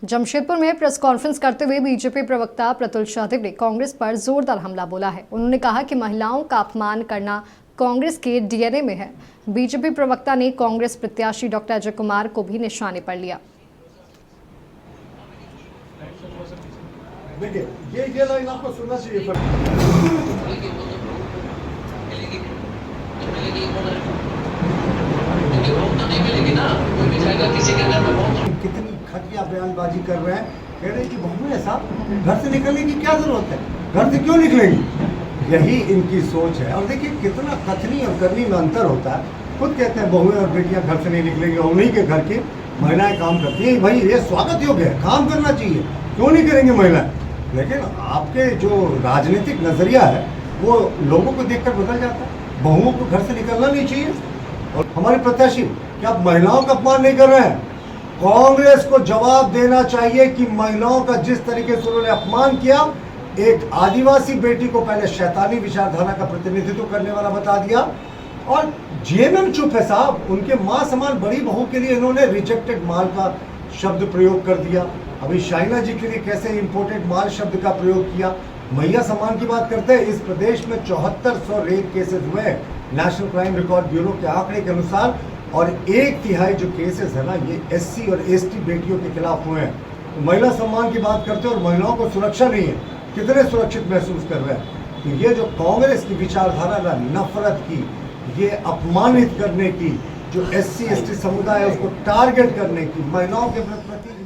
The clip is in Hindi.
जमशेदपुर में प्रेस कॉन्फ्रेंस करते हुए बीजेपी प्रवक्ता प्रतुल शाहदेव ने कांग्रेस पर जोरदार हमला बोला है। उन्होंने कहा कि महिलाओं का अपमान करना कांग्रेस के डीएनए में है। बीजेपी प्रवक्ता ने कांग्रेस प्रत्याशी डॉक्टर अजय कुमार को भी निशाने पर लिया। देखिए ये लाइन आपको सुनना चाहिए। कितनी घटिया बयानबाजी कर रहे हैं, कह रहे हैं कि बहू है साहब घर से निकलने की क्या जरूरत है, घर से क्यों निकलेंगी, यही इनकी सोच है। और देखिए कितना कथनी और करनी में अंतर होता है। खुद कहते हैं बहुएं और बेटियां घर से नहीं निकलेंगी और उन्हीं के घर की महिलाएं काम करती हैं। भाई ये स्वागत योग्य है, काम करना चाहिए, क्यों नहीं करेंगे महिलाएं। लेकिन आपके जो राजनीतिक नजरिया है वो लोगों को देखकर बदल जाता है। बहुओं को घर से निकलना नहीं चाहिए। और हमारे प्रत्याशी क्या आप महिलाओं का अपमान नहीं कर रहे हैं? कांग्रेस को जवाब देना चाहिए कि महिलाओं का जिस तरीके से उन्होंने अपमान किया, एक आदिवासी बेटी को पहले शैतानी विचारधारा का प्रतिनिधित्व करने वाला बता दिया और जेएमएम चुप है साहब। उनके मां समान बड़ी बहू के लिए इन्होंने रिजेक्टेड माल का शब्द प्रयोग कर दिया। अभी शाइना जी के लिए कैसे इंपोर्टेड माल शब्द का प्रयोग किया। मैया सम्मान की बात करते हैं। इस प्रदेश में 7400 रेप केसेस हुए नेशनल क्राइम रिकॉर्ड ब्यूरो के आंकड़े के अनुसार, और 1/3 जो केसेस है ना ये एससी और एसटी बेटियों के खिलाफ हुए हैं। तो महिला सम्मान की बात करते हैं और महिलाओं को सुरक्षा नहीं है, कितने सुरक्षित महसूस कर रहे हैं। तो ये जो कांग्रेस की विचारधारा ना नफरत की, ये अपमानित करने की, जो एससी एसटी समुदाय है उसको टारगेट करने की, महिलाओं के प्रति